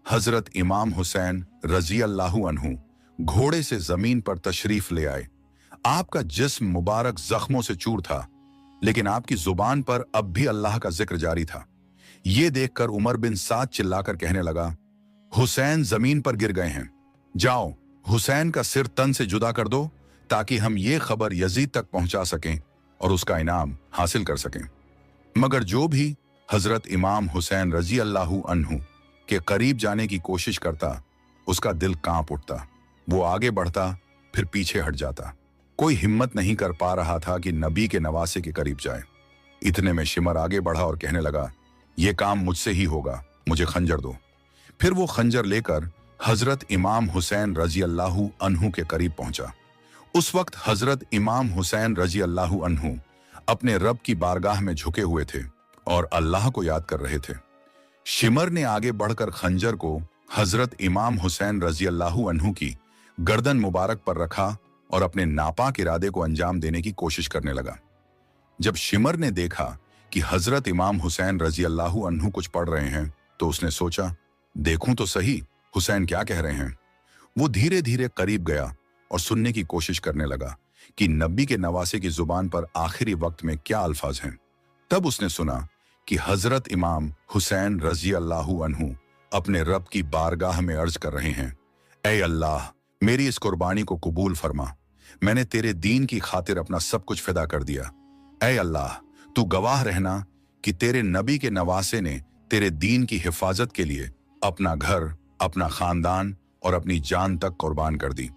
हजरत इमाम हुसैन रजी अल्लाहु अन्हु घोड़े से जमीन पर तशरीफ ले आए। आपका जिस्म मुबारक जख्मों से चूर था, लेकिन आपकी जुबान पर अब भी अल्लाह का जिक्र जारी था। ये देखकर उमर बिन साद चिल्लाकर कहने लगा, हुसैन जमीन पर गिर गए हैं। जाओ, हुसैन का सिर तन से जुदा कर दो, ताकि हम ये खबर यजीद तक पहुंचा सकें और उसका इनाम हासिल कर सकें। मगर जो भी हजरत इमाम हुसैन रजी अल्लाहु अन्हु के करीब जाने की कोशिश करता, उसका दिल कांप उठता। वो आगे बढ़ता, फिर पीछे हट जाता। कोई हिम्मत नहीं कर पा रहा था कि नबी के नवासे के करीब जाए। इतने में शिमर आगे बढ़ा और कहने लगा, यह काम मुझसे ही होगा, मुझे खंजर दो। फिर वो खंजर लेकर हजरत इमाम हुसैन रजी अल्लाहु अन्हु के करीब पहुंचा। उस वक्त हजरत इमाम हुसैन रजी अल्लाहु अन्हु अपने रब की बारगाह में झुके हुए थे और अल्लाह को याद कर रहे थे। शिमर ने आगे बढ़कर खंजर को हजरत इमाम हुसैन रजी अल्लाहु अन्हु की गर्दन मुबारक पर रखा और अपने नापाक इरादे को अंजाम देने की कोशिश करने लगा। जब शिमर ने देखा कि हजरत इमाम हुसैन रजी अल्लाहु अन्हु कुछ पढ़ रहे हैं, तो उसने सोचा, देखूं तो सही हुसैन क्या कह रहे हैं। वो धीरे धीरे करीब गया और सुनने की कोशिश करने लगा कि नबी के नवासे की जुबान पर आखिरी वक्त में क्या अल्फाज हैं। तब उसने सुना कि हजरत इमाम हुसैन रजी अल्लाहु अन्हु अपने रब की बारगाह में अर्ज कर रहे हैं, ऐ अल्लाह, मेरी इस कुर्बानी को कबूल फरमा। मैंने तेरे दीन की खातिर अपना सब कुछ फिदा कर दिया। ऐ अल्लाह, तू गवाह रहना कि तेरे नबी के नवासे ने तेरे दीन की हिफाजत के लिए अपना घर, अपना खानदान और अपनी जान तक कुर्बान कर दी।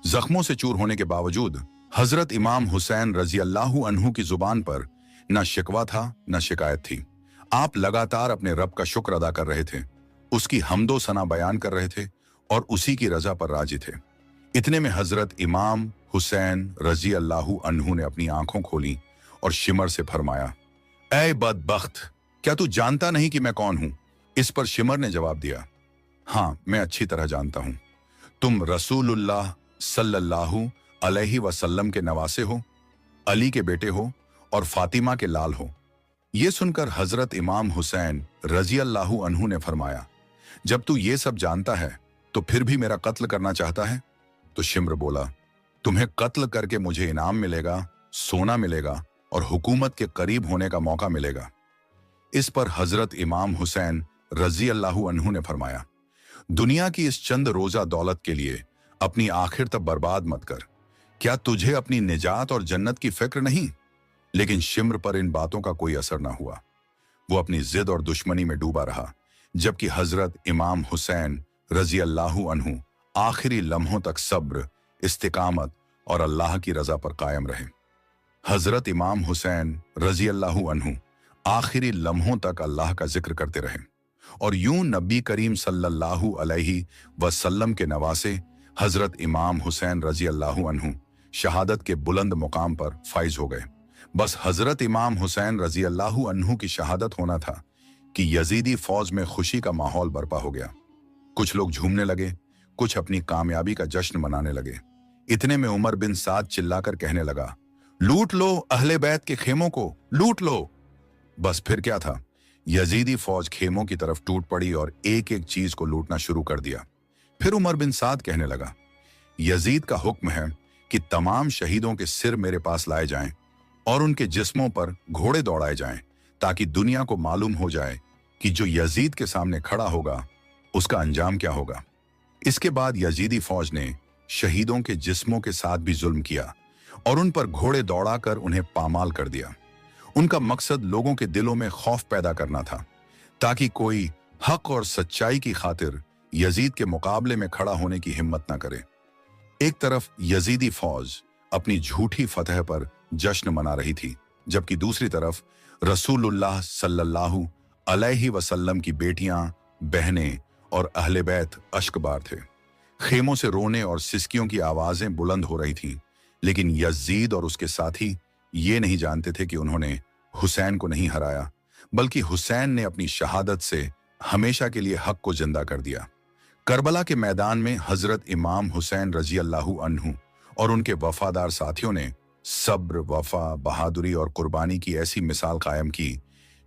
जख्मों से चूर होने के बावजूद हजरत इमाम हुसैन रजी अल्लाहु अन्हु की जुबान पर न शिकवा था न शिकायत थी। आप लगातार अपने रब का शुक्र अदा कर रहे थे, उसकी हमदो सना बयान कर रहे थे और उसी की रजा पर राजी थे। इतने में हजरत इमाम हुसैन रजी अल्लाहु अन्हु ने अपनी आंखों खोली और शिमर से फरमाया, ऐ बदबख्त, क्या तू जानता नहीं कि मैं कौन हूं? इस पर शिमर ने जवाब दिया, हाँ, मैं अच्छी तरह जानता हूं। तुम रसूलुल्लाह सल्लल्लाहु अलैहि वसल्लम के नवासे हो, अली के बेटे हो और फातिमा के लाल हो। यह सुनकर हजरत इमाम हुसैन रजी अल्लाहु अन्हु ने फरमाया, जब तू ये सब जानता है तो फिर भी मेरा कत्ल करना चाहता है? तो शिम्र बोला, तुम्हें कत्ल करके मुझे इनाम मिलेगा, सोना मिलेगा और हुकूमत के करीब होने का मौका मिलेगा। इस पर हजरत इमाम हुसैन रजी अल्लाहु अन्हु ने फरमाया, दुनिया की इस चंद रोजा दौलत के लिए अपनी आखिर तक बर्बाद मत कर। क्या तुझे अपनी निजात और जन्नत की फिक्र नहीं? लेकिन शिम्र पर इन बातों का कोई असर न हुआ। वो अपनी जिद और दुश्मनी में डूबा रहा, जबकि हजरत इमाम हुसैन रजी अल्लाहु अन्हु आखिरी लम्हों तक सब्र, इस्तिकामत और अल्लाह की रजा पर कायम रहे। हजरत इमाम हुसैन रजी अल्लाहु अन्हु आखिरी लम्हों तक अल्लाह का जिक्र करते रहे और यूं नबी करीम सल्लल्लाहु अलैहि वसल्लम के नवासे हजरत इमाम हुसैन रजी अल्लाहु अन्हु शहादत के बुलंद मुकाम पर फाइज हो गए। बस हजरत इमाम हुसैन रजी अल्लाहु अन्हु की शहादत होना था कि यजीदी फौज में खुशी का माहौल बर्पा हो गया। कुछ लोग झूमने लगे, कुछ अपनी कामयाबी का जश्न मनाने लगे। इतने में उमर बिन साद चिल्लाकर कहने लगा, लूट लो अहले बैत के खेमों को, लूट लो। बस फिर क्या था, यजीदी फौज खेमों की तरफ टूट पड़ी और एक एक चीज को लूटना शुरू कर दिया। फिर उमर बिन साद कहने लगा, यजीद का हुक्म है कि तमाम शहीदों के सिर मेरे पास लाए जाएं और उनके जिस्मों पर घोड़े दौड़ाए जाएं, ताकि दुनिया को मालूम हो जाए कि जो यजीद के सामने खड़ा होगा उसका अंजाम क्या होगा। इसके बाद यजीदी फौज ने शहीदों के जिस्मों के साथ भी जुल्म किया और उन पर घोड़े दौड़ाकर उन्हें पामाल कर दिया। उनका मकसद लोगों के दिलों में खौफ पैदा करना था, ताकि कोई हक और सच्चाई की खातिर यजीद के मुकाबले में खड़ा होने की हिम्मत न करे। एक तरफ यजीदी फौज अपनी झूठी फतह पर जश्न मना रही थी, जबकि दूसरी तरफ रसूलुल्लाह सल्लल्लाहु अलैहि वसल्लम की बेटियां, बहनें और अहले बैत अश्कबार थे। खेमों से रोने और सिसकियों की आवाजें बुलंद हो रही थीं, लेकिन यजीद और उसके साथी ये नहीं जानते थे कि उन्होंने हुसैन को नहीं हराया, बल्कि हुसैन ने अपनी शहादत से हमेशा के लिए हक को जिंदा कर दिया। करबला के मैदान में हजरत इमाम हुसैन रजी अल्लाहु अन्हु और उनके वफादार साथियों ने सब्र, वफा, बहादुरी और कुर्बानी की ऐसी मिसाल कायम की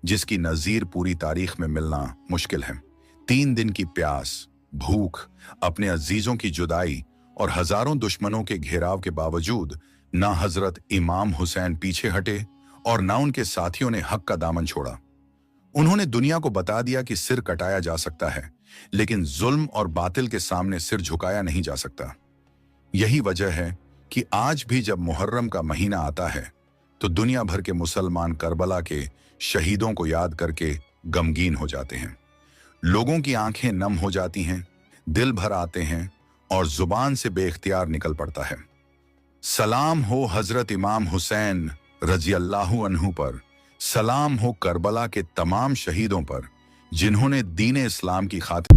जिसकी नजीर पूरी तारीख में मिलना मुश्किल है। 3 दिन की प्यास, भूख, अपने अजीजों की जुदाई और हजारों दुश्मनों के घेराव के बावजूद ना हजरत इमाम हुसैन पीछे हटे और ना उनके साथियों ने हक का दामन छोड़ा। उन्होंने दुनिया को बता दिया कि सिर कटाया जा सकता है, लेकिन जुल्म और बातिल के सामने सिर झुकाया नहीं जा सकता। यही वजह है कि आज भी जब मुहर्रम का महीना आता है तो दुनिया भर के मुसलमान करबला के शहीदों को याद करके गमगीन हो जाते हैं। लोगों की आंखें नम हो जाती हैं, दिल भर आते हैं और जुबान से बेख्तियार निकल पड़ता है, सलाम हो हजरत इमाम हुसैन रजी अल्लाहु अन्हु पर, सलाम हो करबला के तमाम शहीदों पर जिन्होंने दीन इस्लाम की खातिर